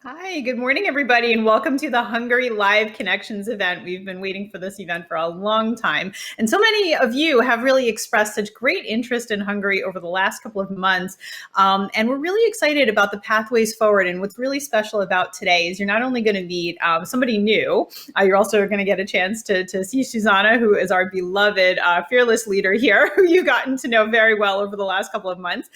Hi, good morning, everybody, and welcome to the Hungary Live Connections event. We've been waiting for this event for a long time, and so many of you have really expressed such great interest in Hungary over the last couple of months, and we're really excited about the pathways forward. And what's really special about today is you're not only going to meet somebody new, you're also going to get a chance to see Susanna, who is our beloved fearless leader here, who you've gotten to know very well over the last couple of months.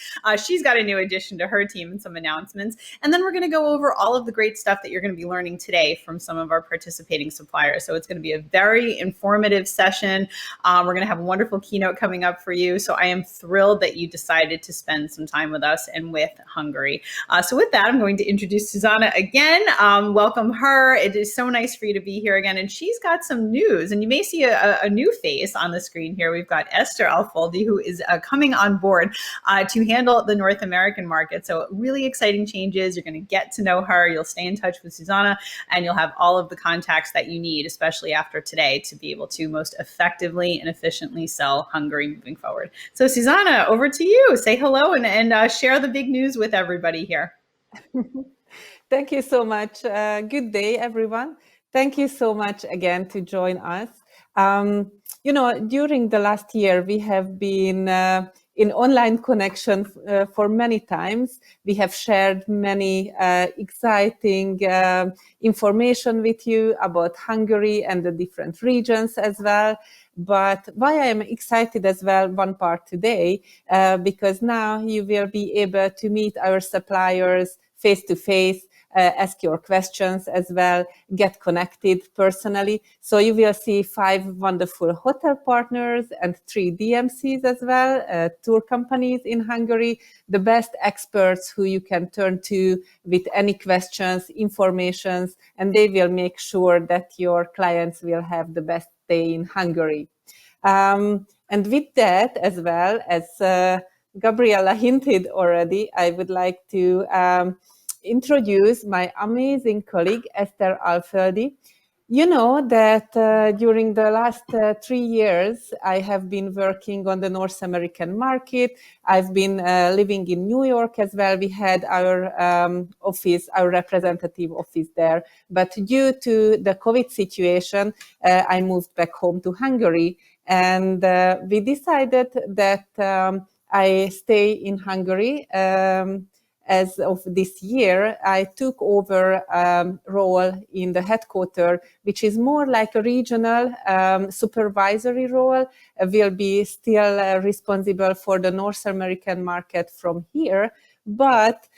She's got a new addition to her team and some announcements, and then we're going to go over all of the great stuff that you're going to be learning today from some of our participating suppliers. So it's going to be a very informative session. We're going to have a wonderful keynote coming up for you. So I am thrilled that you decided to spend some time with us and with Hungary. So with that, I'm going to introduce Susanna again. Welcome her. It is so nice for you to be here again. And she's got some news. And you may see a new face on the screen here. We've got Esther Alfoldi, who is coming on board to handle the North American market. So really exciting changes. You're going to get to know her. You'll stay in touch with Susanna, and you'll have all of the contacts that you need, especially after today, to be able to most effectively and efficiently sell Hungary moving forward. So Susanna, over to you. Say hello and share the big news with everybody here. Thank you so much. Good day, everyone. Thank you so much again to join us. During the last year, we have been in online connection for many times. We have shared many exciting information with you about Hungary and the different regions as well. But why I am excited as well, one part today, because now you will be able to meet our suppliers face to face, ask your questions as well, get connected personally. So you will see 5 wonderful hotel partners and 3 DMCs as well, tour companies in Hungary, the best experts who you can turn to with any questions, informations, and they will make sure that your clients will have the best stay in Hungary. And with that, as well as Gabriella hinted already, I would like to introduce my amazing colleague, Esther Alfoldi. You know that during the last 3 years, I have been working on the North American market. I've been living in New York as well. We had our office, our representative office there. But due to the COVID situation, I moved back home to Hungary. And we decided that I stay in Hungary. As of this year, I took over a role in the headquarters, which is more like a regional supervisory role. Will be still responsible for the North American market from here. But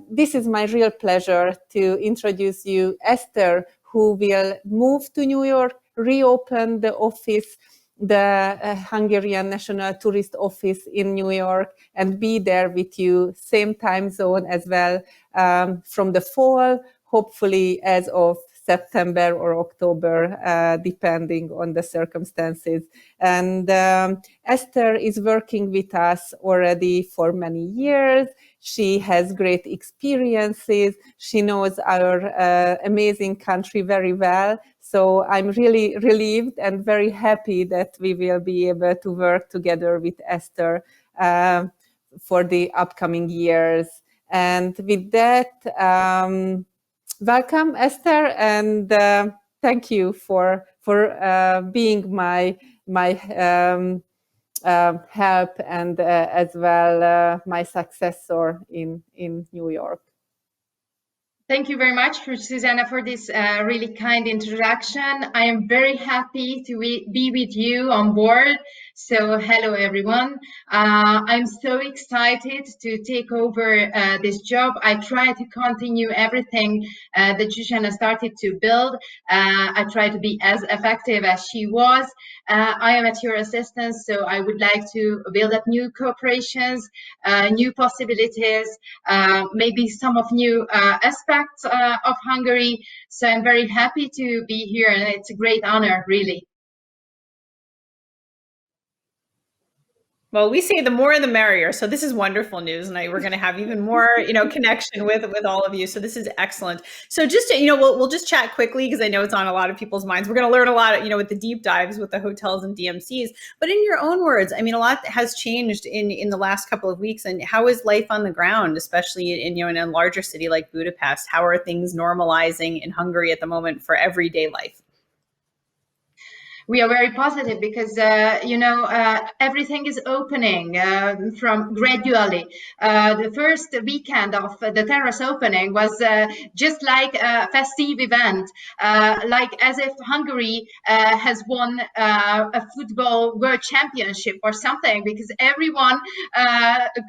this is my real pleasure to introduce you Esther, who will move to New York, reopen the office, the Hungarian National Tourist Office in New York, and be there with you, same time zone as well, from the fall, hopefully as of September or October, depending on the circumstances. And Esther is working with us already for many years. She has great experiences. She knows our amazing country very well. So I'm really relieved and very happy that we will be able to work together with Esther for the upcoming years. And with that, welcome, Esther, and thank you for being my help and as well my successor in New York. Thank you very much, Susanna, for this really kind introduction. I am very happy to be with you on board. So hello, everyone. I'm so excited to take over this job. I try to continue everything that Susanna started to build. I try to be as effective as she was. I am at your assistance, so I would like to build up new cooperations, new possibilities, maybe some of new aspects of Hungary. So I'm very happy to be here, and it's a great honor, really. Well, we say the more the merrier. So this is wonderful news, and we're going to have even more, connection with all of you. So this is excellent. So just to, we'll just chat quickly because I know it's on a lot of people's minds. We're going to learn a lot, with the deep dives with the hotels and DMCs. But in your own words, I mean, a lot has changed in the last couple of weeks. And how is life on the ground, especially in a larger city like Budapest? How are things normalizing in Hungary at the moment for everyday life? We are very positive because everything is opening from gradually. The first weekend of the terrace opening was just like a festive event, like as if Hungary has won a football world championship or something, because everyone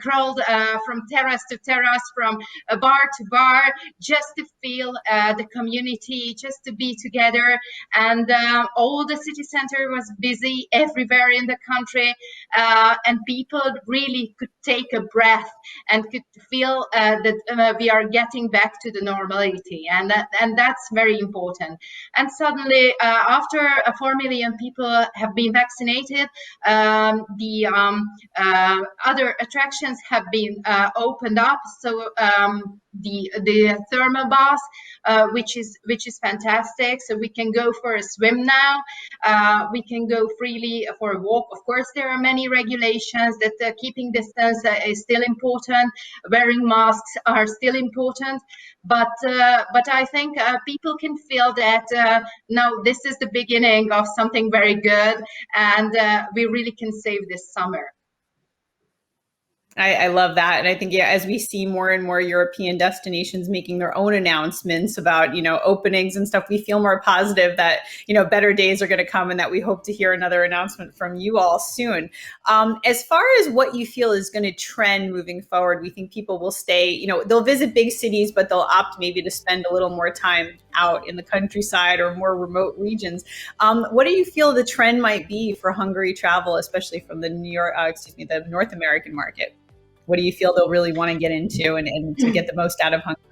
crawled from terrace to terrace, from bar to bar, just to feel the community, just to be together. And all the city center was busy everywhere in the country, and people really could take a breath and could feel that we are getting back to the normality, and that's very important. And suddenly, after 4 million people have been vaccinated, the other attractions have been opened up. So the thermal bath, which is fantastic. So we can go for a swim now. We can go freely for a walk. Of course, there are many regulations that keeping distance is still important. Wearing masks are still important. But I think people can feel that now this is the beginning of something very good, and we really can save this summer. I love that. And I think, as we see more and more European destinations making their own announcements about, openings and stuff, we feel more positive that, better days are going to come, and that we hope to hear another announcement from you all soon. As far as what you feel is going to trend moving forward, we think people will stay, they'll visit big cities, but they'll opt maybe to spend a little more time out in the countryside or more remote regions. What do you feel the trend might be for Hungary travel, especially from the the North American market? What do you feel they'll really want to get into and to get the most out of Hungary?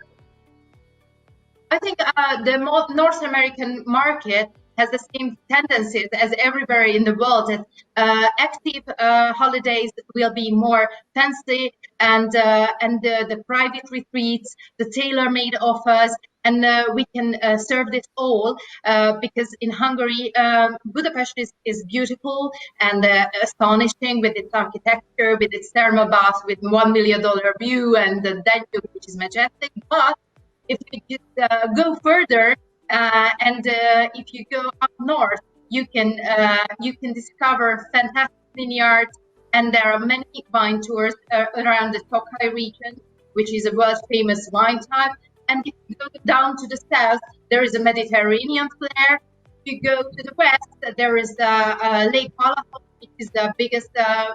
I think the North American market has the same tendencies as everywhere in the world. That active holidays will be more fancy, and the private retreats, the tailor-made offers, and we can serve this all because in Hungary, Budapest is beautiful and astonishing with its architecture, with its thermal bath, with $1 million view, and the Danube, which is majestic. But if you just go further, and if you go up north, you can discover fantastic vineyards, and there are many wine tours around the Tokaj region, which is a world famous wine type. And if you go down to the south, there is a Mediterranean flair. If you go to the west, there is Lake Balaton, which is the biggest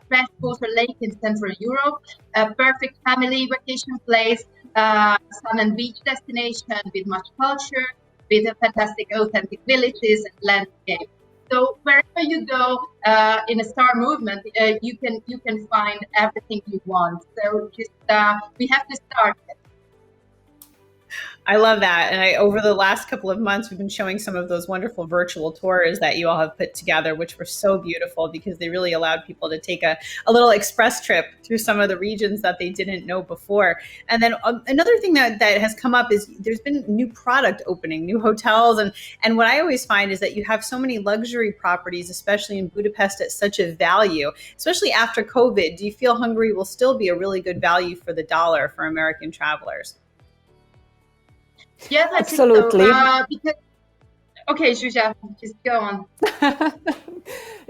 freshwater lake in Central Europe, a perfect family vacation place, sun and beach destination with much culture, with fantastic authentic villages and landscape. So wherever you go in a star movement, you can find everything you want. So just we have to start it. I love that. And over the last couple of months, we've been showing some of those wonderful virtual tours that you all have put together, which were so beautiful because they really allowed people to take a little express trip through some of the regions that they didn't know before. And then another thing that has come up is there's been new product opening, new hotels. And what I always find is that you have so many luxury properties, especially in Budapest, at such a value, especially after COVID. Do you feel Hungary will still be a really good value for the dollar for American travelers? Yes, I absolutely. Think so. Okay, Zsuzsa, just go on.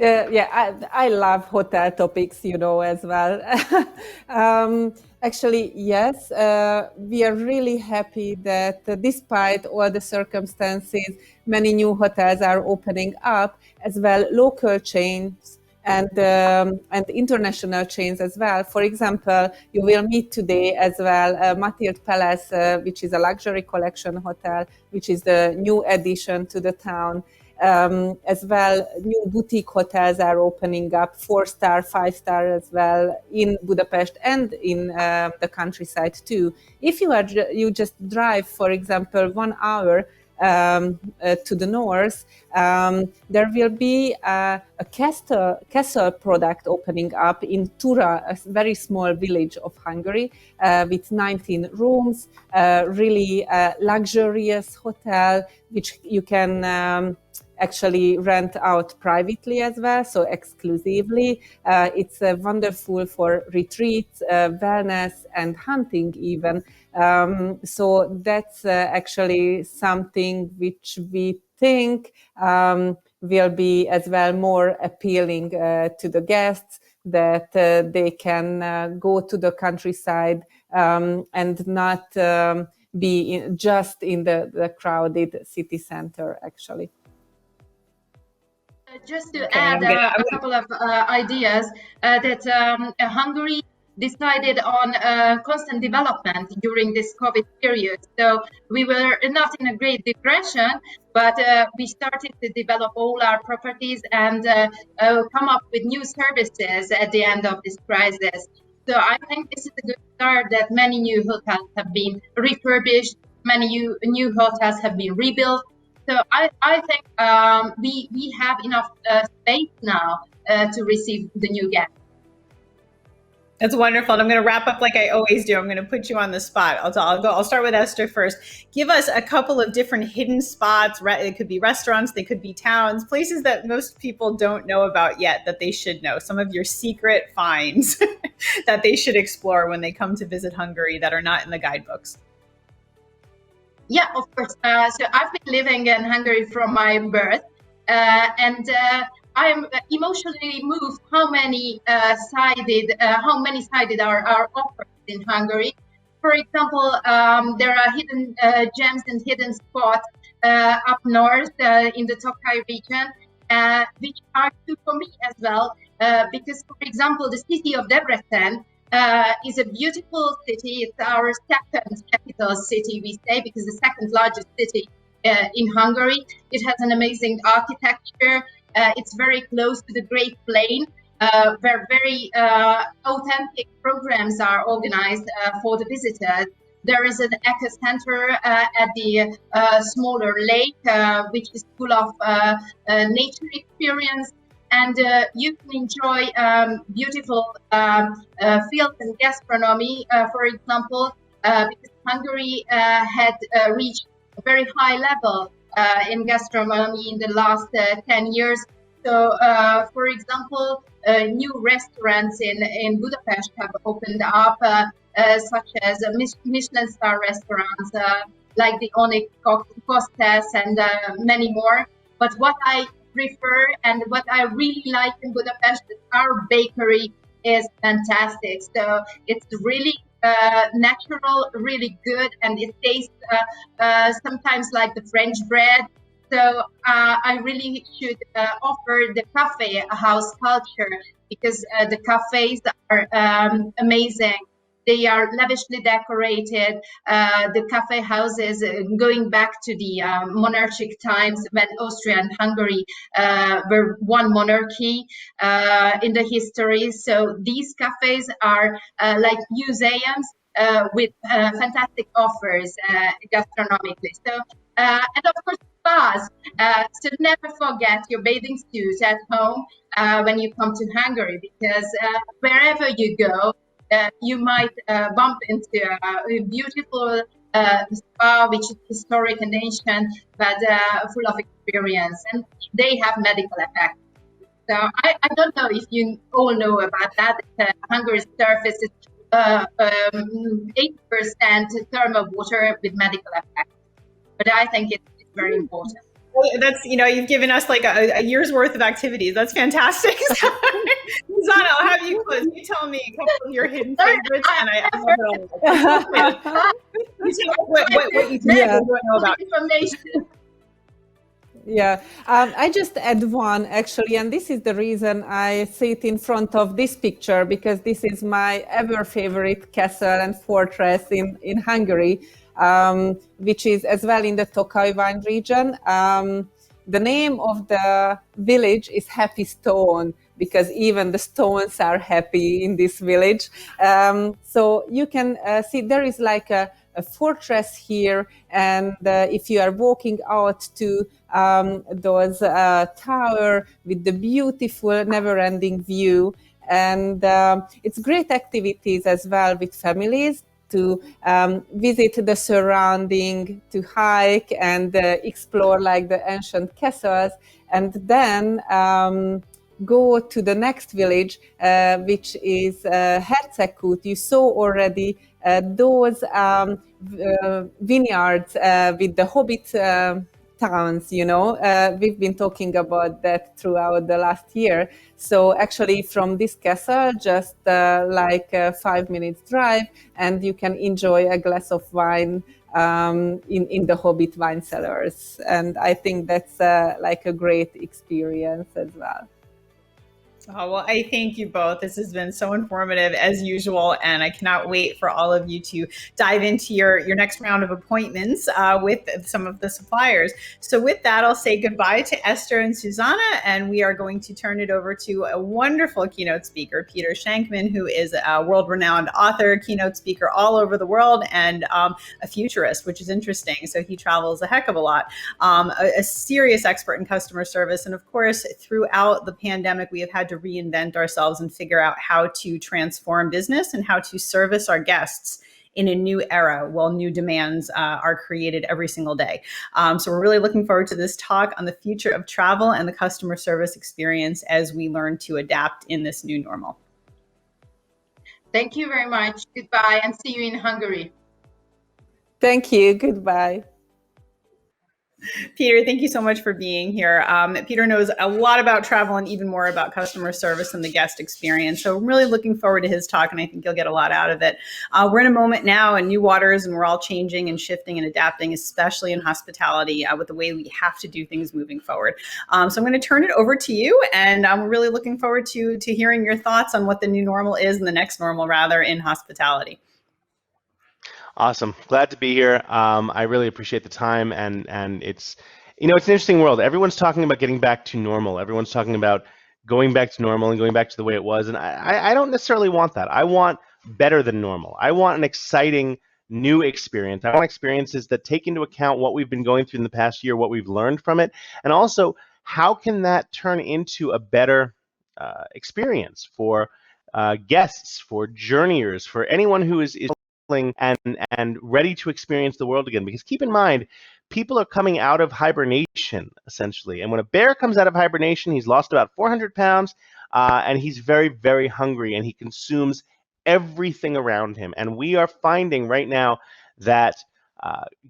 I love hotel topics, as well. Actually, yes, we are really happy that despite all the circumstances, many new hotels are opening up, as well local chains and international chains as well. For example, you will meet today as well Mathilde Palace, which is a luxury collection hotel, which is the new addition to the town. As well, new boutique hotels are opening up, 4-star, 5-star as well in Budapest and in the countryside too. If you just drive, for example, 1 hour to the north, there will be a castle product opening up in Tura, a very small village of Hungary, with 19 rooms, really luxurious hotel, which you can actually rent out privately as well, so exclusively. It's wonderful for retreats, wellness, and hunting even. So that's actually something which we think will be as well more appealing to the guests, that they can go to the countryside and not be just in the crowded city center, actually. Just to add a couple of ideas, that Hungary decided on constant development during this COVID period. So we were not in a great depression, but we started to develop all our properties and come up with new services at the end of this crisis. So I think this is a good start, that many new hotels have been refurbished, many new hotels have been rebuilt. So I think we have enough space now to receive the new guests. That's wonderful. And I'm going to wrap up like I always do. I'm going to put you on the spot. I'll start with Esther first. Give us a couple of different hidden spots. It could be restaurants, they could be towns, places that most people don't know about yet that they should know. Some of your secret finds that they should explore when they come to visit Hungary that are not in the guidebooks. Yeah, of course. So I've been living in Hungary from my birth, and I'm emotionally moved how many sided are offered in Hungary. For example, there are hidden gems and hidden spots up north in the Tokai region, which are new for me as well, because, for example, the city of Debrecen is a beautiful city. It's our second capital city, we say, because the second largest city in Hungary. It has an amazing architecture. It's very close to the Great Plain, where very authentic programs are organized for the visitors. There is an eco center at the smaller lake, which is full of nature experience. And you can enjoy beautiful fields and gastronomy, for example, because Hungary had reached a very high level in gastronomy in the last 10 years. So, for example, new restaurants in Budapest have opened up, such as Michelin star restaurants like the Onyx Costes and many more. But what I prefer and what I really like in Budapest is our bakery is fantastic. So it's really natural, really good, and it tastes sometimes like the French bread. So I really should offer the cafe house culture, because the cafes are amazing. They are lavishly decorated. The cafe houses, going back to the monarchic times when Austria and Hungary were one monarchy in the history. So these cafes are like museums with fantastic offers gastronomically. So, and of course, spas. So never forget your bathing suit at home when you come to Hungary, because wherever you go, you might bump into a beautiful spa, which is historic and ancient, but full of experience, and they have medical effects. So I don't know if you all know about that. Hungary's surface is 80% thermal water with medical effects, but I think it's very important. That's, you've given us like a year's worth of activities. That's fantastic. Zana, I'll have you close. You tell me a couple of your hidden favorites, and I you tell what you don't know about information. Yeah, I just add one actually, and this is the reason I sit in front of this picture, because this is my ever favorite castle and fortress in Hungary, which is as well in the Tokaj wine region. The name of the village is Happy Stone, because even the stones are happy in this village. So you can see there is like a a fortress here. And if you are walking out to those tower with the beautiful never-ending view, and it's great activities as well with families to visit the surrounding, to hike and explore like the ancient castles, and then go to the next village, which is Hercegkút. You saw already those vineyards with the Hobbit towns, you know. We've been talking about that throughout the last year. So actually from this castle, just like a 5 minutes drive, and you can enjoy a glass of wine in the Hobbit wine cellars. And I think that's like a great experience as well. Oh, well, I thank you both. This has been so informative as usual, and I cannot wait for all of you to dive into your next round of appointments with some of the suppliers. So with that, I'll say goodbye to Esther and Susanna, and we are going to turn it over to a wonderful keynote speaker, Peter Shankman, who is a world-renowned author, keynote speaker all over the world, and a futurist, which is interesting. So he travels a heck of a lot, a serious expert in customer service. And of course, throughout the pandemic, we have had to reinvent ourselves and figure out how to transform business and how to service our guests in a new era while new demands are created every single day. So we're really looking forward to this talk on the future of travel and the customer service experience as we learn to adapt in this new normal. Thank you very much. Goodbye, and see you in Hungary. Thank you. Goodbye. Peter, thank you so much for being here. Peter knows a lot about travel and even more about customer service and the guest experience. So I'm really looking forward to his talk, and I think you'll get a lot out of it. We're in a moment now in new waters, and we're all changing and shifting and adapting, especially in hospitality, with the way we have to do things moving forward. So I'm going to turn it over to you, and I'm really looking forward to hearing your thoughts on what the new normal is, and the next normal, rather, in hospitality. Awesome. Glad to be here. I really appreciate the time, and it's, you know, it's an interesting world. Everyone's talking about getting back to normal. Everyone's talking about going back to normal and going back to the way it was. And I don't necessarily want that. I want better than normal. I want an exciting new experience. I want experiences that take into account what we've been going through in the past year, what we've learned from it, and also how can that turn into a better experience for guests, for journeyers, for anyone who is and ready to experience the world again. Because keep in mind, people are coming out of hibernation, essentially. And when a bear comes out of hibernation, he's lost about 400 pounds, and he's very, very hungry, and he consumes everything around him. And we are finding right now that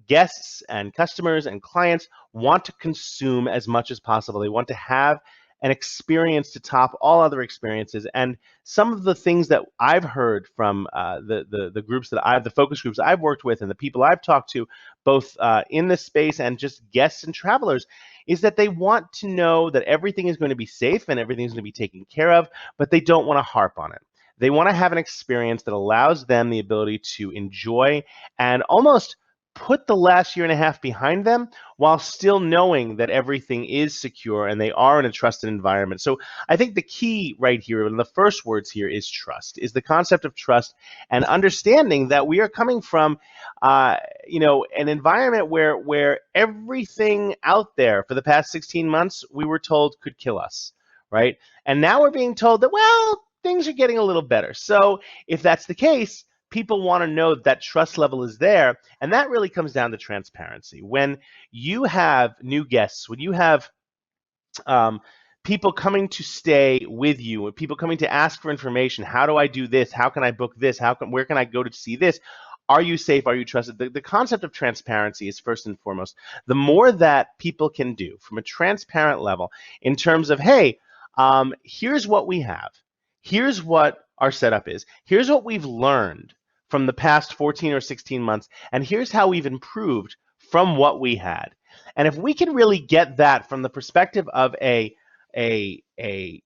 guests and customers and clients want to consume as much as possible. They want to have an experience to top all other experiences. And some of the things that I've heard from the groups that the focus groups I've worked with and the people I've talked to, both in this space and just guests and travelers, is that they want to know that everything is going to be safe and everything is going to be taken care of, but they don't want to harp on it. They want to have an experience that allows them the ability to enjoy and almost put the last year and a half behind them while still knowing that everything is secure and they are in a trusted environment. So I think the key right here, and the first words here, is trust, is the concept of trust and understanding that we are coming from you know, an environment where everything out there for the past 16 months we were told could kill us, right? And now we're being told that, well, things are getting a little better. So if that's the case, people want to know that trust level is there, and that really comes down to transparency. When you have new guests, when you have people coming to stay with you, people coming to ask for information, how do I do this? How can I book this? Where can I go to see this? Are you safe? Are you trusted? The concept of transparency is first and foremost. The more that people can do from a transparent level in terms of, hey, here's what we have. Here's what our setup is. Here's what we've learned from the past 14 or 16 months, and here's how we've improved from what we had. And if we can really get that from the perspective of a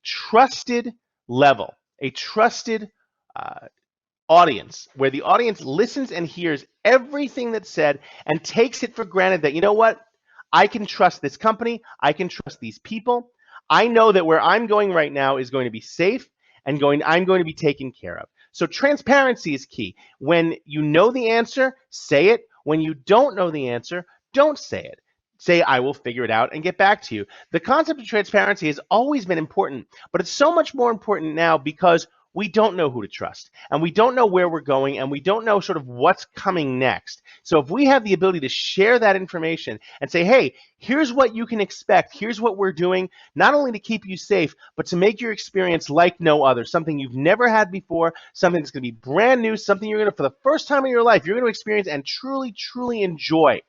trusted level, a trusted audience, where the audience listens and hears everything that's said and takes it for granted that, you know what, I can trust this company, I can trust these people, I know that where I'm going right now is going to be safe and I'm going to be taken care of. So transparency is key. When you know the answer, say it. When you don't know the answer, don't say it. Say, I will figure it out and get back to you. The concept of transparency has always been important, but it's so much more important now because we don't know who to trust, and we don't know where we're going, and we don't know sort of what's coming next. So if we have the ability to share that information and say, hey, here's what you can expect, here's what we're doing, not only to keep you safe, but to make your experience like no other, something you've never had before, something that's going to be brand new, something you're going to, for the first time in your life, you're going to experience and truly, truly enjoy.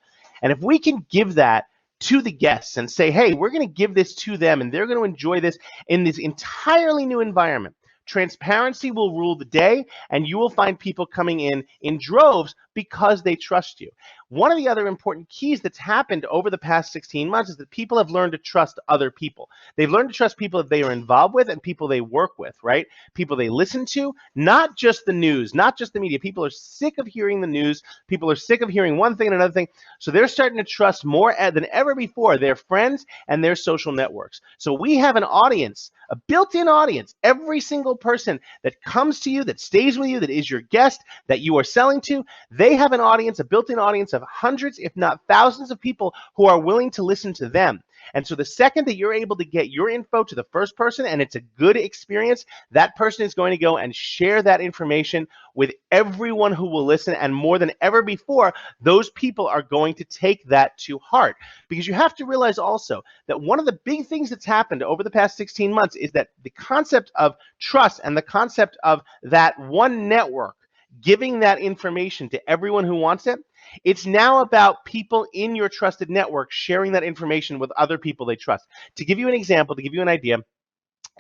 And if we can give that to the guests and say, hey, we're going to give this to them, and they're going to enjoy this in this entirely new environment, transparency will rule the day, and you will find people coming in droves because they trust you. One of the other important keys that's happened over the past 16 months is that people have learned to trust other people. They've learned to trust people that they are involved with and people they work with, right? People they listen to, not just the news, not just the media. People are sick of hearing the news. People are sick of hearing one thing and another thing. So they're starting to trust more than ever before their friends and their social networks. So we have an audience, a built-in audience. Every single person that comes to you, that stays with you, that is your guest, that you are selling to, they have an audience, a built-in audience of hundreds, if not thousands of people who are willing to listen to them. And so the second that you're able to get your info to the first person and it's a good experience, that person is going to go and share that information with everyone who will listen. And more than ever before, those people are going to take that to heart. Because you have to realize also that one of the big things that's happened over the past 16 months is that the concept of trust and the concept of that one network giving that information to everyone who wants it, it's now about people in your trusted network sharing that information with other people they trust. To give you an example, to give you an idea,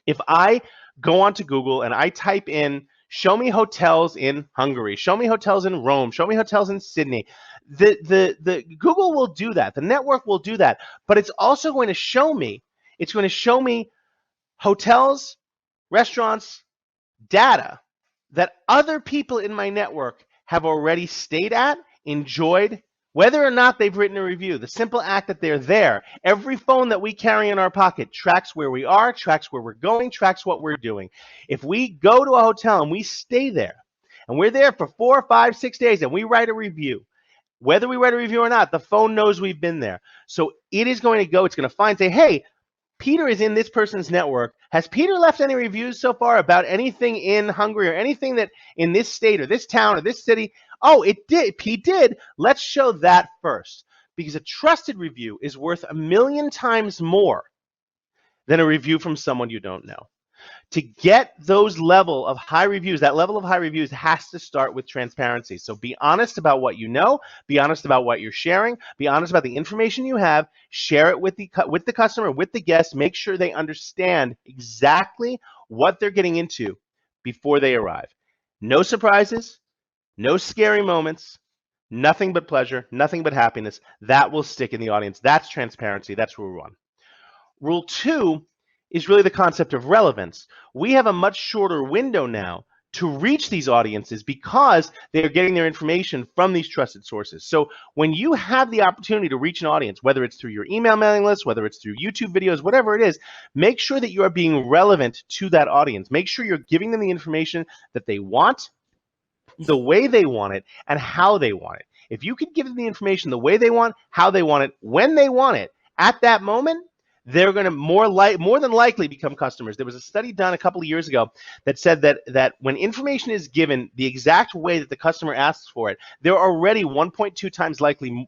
if I go onto Google and I type in, show me hotels in Hungary, show me hotels in Rome, show me hotels in Sydney, the Google will do that. The network will do that. But it's also going to show me, hotels, restaurants, data that other people in my network have already stayed at, enjoyed, whether or not they've written a review. The simple act that they're there. Every phone that we carry in our pocket tracks where we are, tracks where we're going, tracks what we're doing. If we go to a hotel and we stay there, and we're there for 4, 5, 6 days, and we write a review, whether we write a review or not, the phone knows we've been there. So it is going to go, it's going to find, say, hey, Peter is in this person's network. Has Peter left any reviews so far about anything in Hungary or anything that in this state or this town or this city? Oh, it did. Pete did. Let's show that first, because a trusted review is worth 1,000,000 times more than a review from someone you don't know. To get those level of high reviews, that level of high reviews has to start with transparency. So be honest about what you know, be honest about what you're sharing, be honest about the information you have, share it with the customer, with the guest, make sure they understand exactly what they're getting into before they arrive. No surprises, no scary moments, nothing but pleasure, nothing but happiness. That will stick in the audience. That's transparency. That's rule 1. Rule 2 is really the concept of relevance. We have a much shorter window now to reach these audiences because they are getting their information from these trusted sources. So when you have the opportunity to reach an audience, whether it's through your email mailing list, whether it's through YouTube videos, whatever it is, make sure that you are being relevant to that audience. Make sure you're giving them the information that they want, the way they want it, and how they want it. If you can give them the information the way they want, how they want it, when they want it, at that moment, they're going to more than likely become customers. There was a study done a couple of years ago that said that when information is given the exact way that the customer asks for it, they're already 1.2 times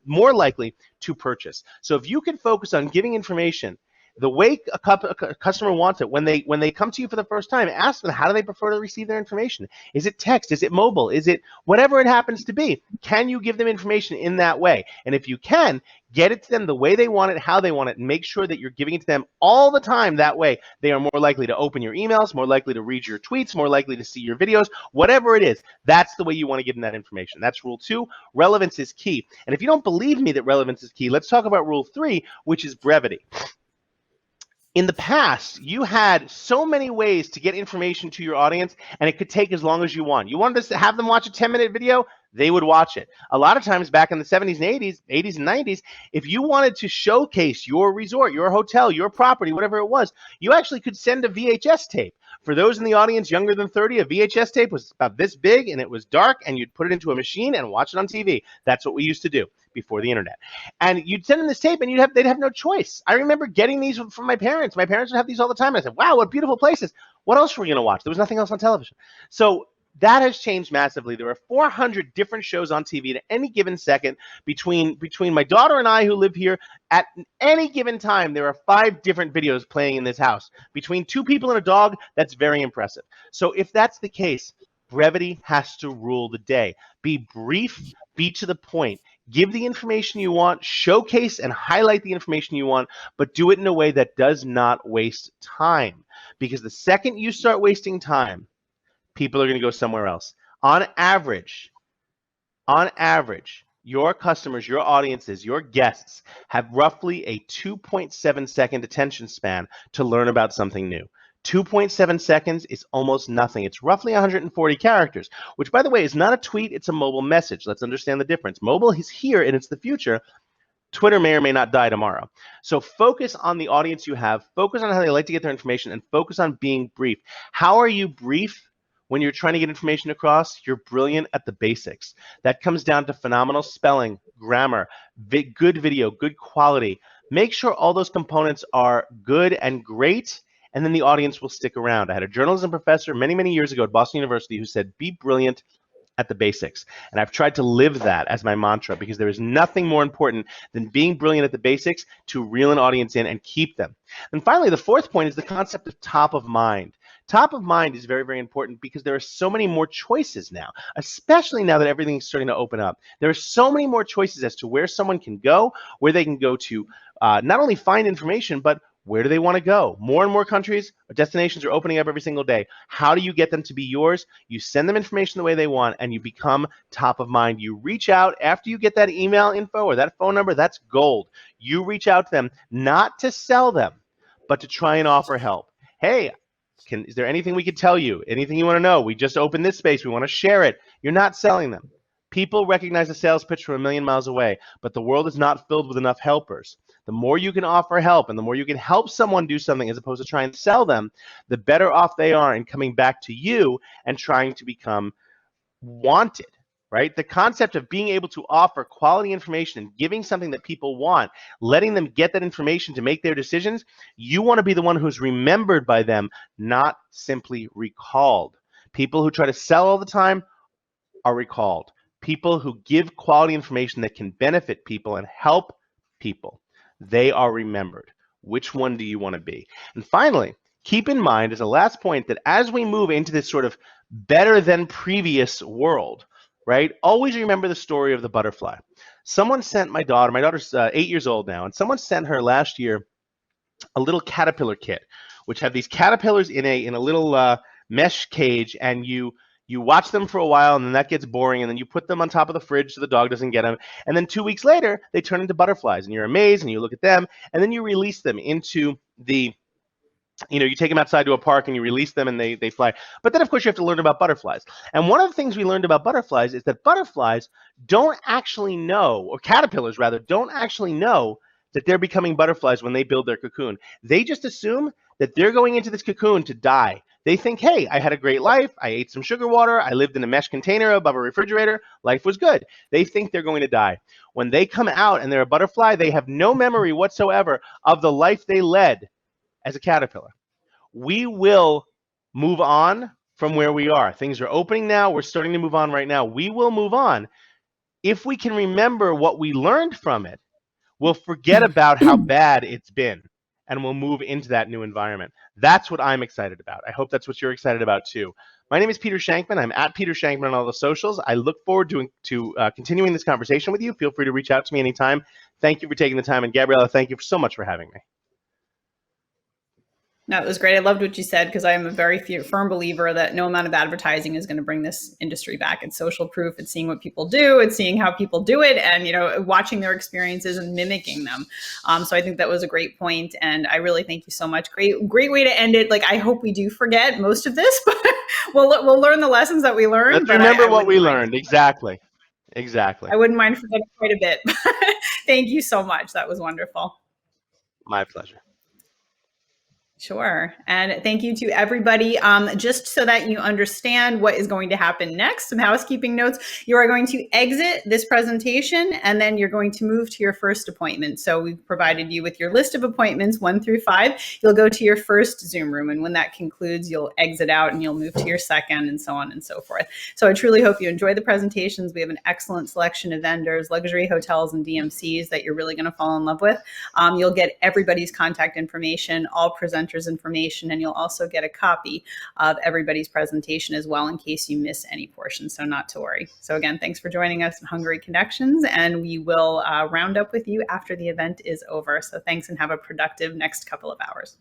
more likely to purchase. So if you can focus on giving information the way a customer wants it, when they come to you for the first time, ask them, how do they prefer to receive their information? Is it text? Is it mobile? Is it whatever it happens to be? Can you give them information in that way? And if you can, get it to them the way they want it, how they want it, and make sure that you're giving it to them all the time. That way, they are more likely to open your emails, more likely to read your tweets, more likely to see your videos, whatever it is. That's the way you want to give them that information. That's rule 2. Relevance is key. And if you don't believe me that relevance is key, let's talk about rule 3, which is brevity. In the past, you had so many ways to get information to your audience, and it could take as long as you want. You wanted to have them watch a 10-minute video, they would watch it. A lot of times back in the 70s and 80s and 90s, if you wanted to showcase your resort, your hotel, your property, whatever it was, you actually could send a VHS tape For those in the audience younger than 30, a VHS tape was about this big and it was dark, and you'd put it into a machine and watch it on TV. That's what we used to do before the internet. And you'd send them this tape and they'd have no choice. I remember getting these from my parents. My parents would have these all the time. I said, wow, what beautiful places. What else were we going to watch? There was nothing else on television. So that has changed massively. There are 400 different shows on TV at any given second. Between my daughter and I who live here, at any given time, there are 5 different videos playing in this house. Between 2 people and a dog, that's very impressive. So if that's the case, brevity has to rule the day. Be brief, be to the point. Give the information you want, showcase and highlight the information you want, but do it in a way that does not waste time. Because the second you start wasting time, people are going to go somewhere else. On average, your customers, your audiences, your guests have roughly a 2.7-second attention span to learn about something new. 2.7 seconds is almost nothing. It's roughly 140 characters, which, by the way, is not a tweet. It's a mobile message. Let's understand the difference. Mobile is here and it's the future. Twitter may or may not die tomorrow. So focus on the audience you have, focus on how they like to get their information, and focus on being brief. How are you brief? When you're trying to get information across, you're brilliant at the basics. That comes down to phenomenal spelling, grammar, good video, good quality. Make sure all those components are good and great, and then the audience will stick around. I had a journalism professor many, many years ago at Boston University who said, be brilliant at the basics. And I've tried to live that as my mantra, because there is nothing more important than being brilliant at the basics to reel an audience in and keep them. And finally, the 4th point is the concept of top of mind. Top of mind is very, very important because there are so many more choices now, especially now that everything's starting to open up. There are so many more choices as to where someone can go, where they can go to not only find information, but where do they want to go? More and more countries or destinations are opening up every single day. How do you get them to be yours? You send them information the way they want, and you become top of mind. You reach out after you get that email info or that phone number. That's gold. You reach out to them, not to sell them, but to try and offer help. Hey, is there anything we could tell you? Anything you want to know? We just opened this space. We want to share it. You're not selling them. People recognize a sales pitch from a million miles away, but the world is not filled with enough helpers. The more you can offer help and the more you can help someone do something as opposed to try and sell them, the better off they are in coming back to you and trying to become wanted. Right? The concept of being able to offer quality information and giving something that people want, letting them get that information to make their decisions, you want to be the one who's remembered by them, not simply recalled. People who try to sell all the time are recalled. People who give quality information that can benefit people and help people, they are remembered. Which one do you want to be? And finally, keep in mind as a last point that as we move into this sort of better than previous world, right? Always remember the story of the butterfly. Someone sent my daughter's 8 years old now, and someone sent her last year a little caterpillar kit, which have these caterpillars in a little mesh cage, and you watch them for a while, and then that gets boring, and then you put them on top of the fridge so the dog doesn't get them, and then 2 weeks later, they turn into butterflies, and you're amazed, and you look at them, and then you release them into the you take them outside to a park and you release them and they fly. But then, of course, you have to learn about butterflies. And one of the things we learned about butterflies is that butterflies don't actually know, or caterpillars rather, don't actually know that they're becoming butterflies when they build their cocoon. They just assume that they're going into this cocoon to die. They think, hey, I had a great life. I ate some sugar water. I lived in a mesh container above a refrigerator. Life was good. They think they're going to die. When they come out and they're a butterfly, they have no memory whatsoever of the life they led as a caterpillar. We will move on from where we are. Things are opening now. We're starting to move on right now. We will move on. If we can remember what we learned from it, we'll forget about how bad it's been, and we'll move into that new environment. That's what I'm excited about. I hope that's what you're excited about too. My name is Peter Shankman. I'm at Peter Shankman on all the socials. I look forward to continuing this conversation with you. Feel free to reach out to me anytime. Thank you for taking the time. And Gabriella, thank you so much for having me. No, it was great. I loved what you said, because I am a very firm believer that no amount of advertising is going to bring this industry back. It's social proof. It's seeing what people do. It's seeing how people do it, and watching their experiences and mimicking them. So I think that was a great point, and I really thank you so much. Great way to end it. Like, I hope we do forget most of this, but we'll learn the lessons that we learned. Let's remember what we learned. Exactly. I wouldn't mind forgetting quite a bit. Thank you so much. That was wonderful. My pleasure. Sure. And thank you to everybody. Just so that you understand what is going to happen next, some housekeeping notes. You are going to exit this presentation and then you're going to move to your first appointment. So we've provided you with your list of appointments 1 through 5. You'll go to your first Zoom room. And when that concludes, you'll exit out and you'll move to your second and so on and so forth. So I truly hope you enjoy the presentations. We have an excellent selection of vendors, luxury hotels and DMCs that you're really going to fall in love with. You'll get everybody's contact information, all presenters information, and you'll also get a copy of everybody's presentation as well in case you miss any portion, so not to worry. So again, thanks for joining us in Hungary Connections, and we will round up with you after the event is over. So thanks and have a productive next couple of hours.